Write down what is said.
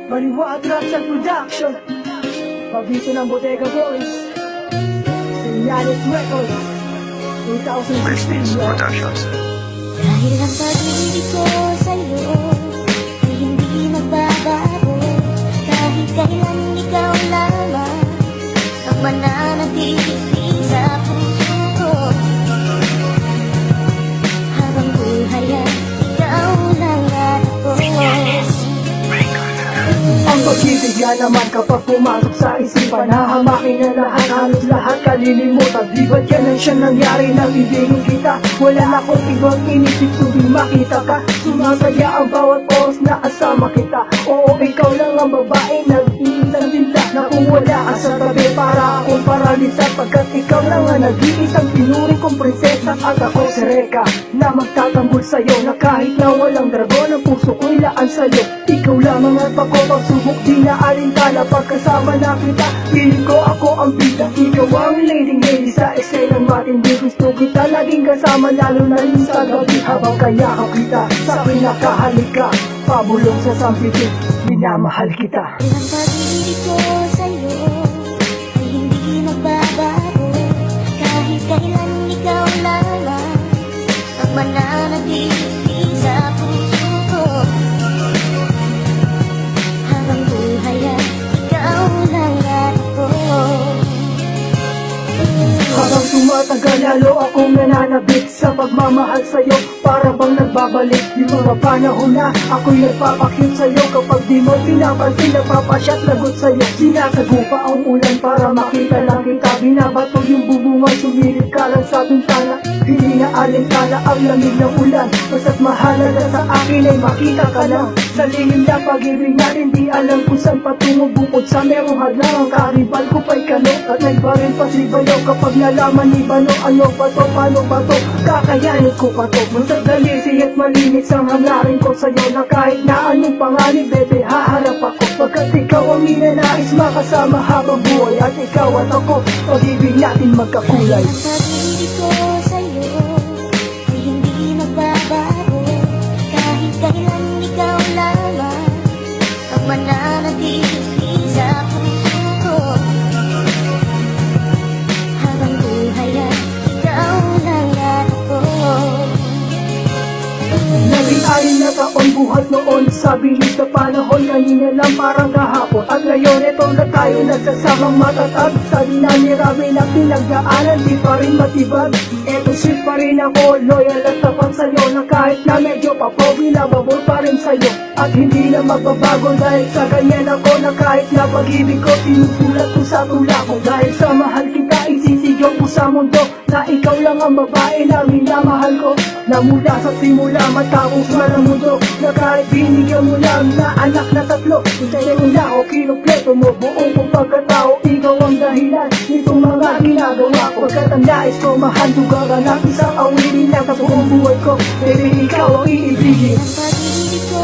Baliwa at Raps at Production. Pabito ng Bodega Boys. Senyales Records 2016. Productions. Dahil ang pag-ibig ko sa'yo ay hindi magbabago. Kahit kailan ikaw lamang ang mananatili sa puso ko. Habang buhay ay ikaw lang at ako. Ang pag-ibig yan naman kapag pumasok sa isipan, hahamakin na lahat, halos lahat kalilimutan. Di ba't yan ang siyang nangyari nang ibigin kita? Wala na akong ibang inisip kundi makita ka. Sumasaya ang bawat oras na kasama kita. Oo, ikaw lang ang babae, nag-iisang dinta na kung wala ka sa tabi para akong paralisa. Pagkat ikaw lang ang nag-iisang pinuri kong prinsesa. At ako si Reka na magtatanggol sa'yo, na kahit na walang dragon ang puso ko'y laan sa'yo. Ikaw lamang at ako pagsubok, di na alintana. Pagkasama na kita, piling ko ako ang bida. Ikaw ang leading lady sa eksenang matindi. Gusto kita laging kasama, lalo na rin sa gabi. Habang kayakap kita sa pinakahalika, pabulong sa sampitin, minamahal kita. Ang pag-ibig ko sa'yo ay hindi magbabago. Kahit kailan ikaw lamang ang mananatili sa puso ko. Habang buhay ay ikaw lang at ako. Habang tumatagal, lalo akong nananabik sa pagmamahal sa'yo. Para bang nagbabalik yung mga panahon na ako'y nagpapakit sa'yo. Kapag di mo pinapansin, nagpapasyat lagot sa'yo. Sinasagupa ang ulan para makita lang kita. Binabato yung bubungan, sumilip ka lang sa bintana. Hindi na alintana ang lamig ng ulan. Basta't mahalaga sa akin ay makita ka lang. Sa lihim na pag-ibig natin, di alam kung saan patungo. Bukod sa merong hadlang, ang karibal ko pa'y kano. At nagbaril pa si Bayo kapag nalaman ni Bano. Ano ba to, paano ba to, kakayanin ko pa to. Basta't dalisi at malinis ang hangarin ko sa'yo, na kahit na anong pangalit, bebe, haharap ako. Pagkat ikaw ang ninanais makasama habang buhay. At ikaw at ako, pag-ibig natin magkakulay. Ang pag-ibig ko sa'yo ay hindi magbabago. Kahit kailan ikaw lamang ang mananatili sa puso ko. Habang buhay ay ikaw lang at ako. Naging-anin na taon buhat noon, sa bilis na panahon, kanina lang parang kahapon. At ngayon ito na tayo nagsasamang matatag. Sa dinami-rami na pinagdaanan, di pa rin matibag. Eto sweet pa rin ako, loyal at tapat sa'yo, na kahit na medyo papogi, lababol pa rin sa'yo. At hindi na magbabago dahil sa ganyan ako, na kahit na pag-ibig ko sinusulat ko sa tula ko. Dahil sa mahal kita, isisigaw ko sa mundo na ikaw lang ang babae na minamahal ko. Na mula sa simula matapos man ang mundo, na kahit binigyan mo lang na anak na tatlo, sa'yo na ako kinumpleto mo buong kong pagkatao. Ikaw ang dahilan nitong mga ginagawa ko. Pagkat ang nais ko mahandugan ang isang awilin na sa buong buhay ko. Pero ikaw ang iibigin. Ang pag-ibig ko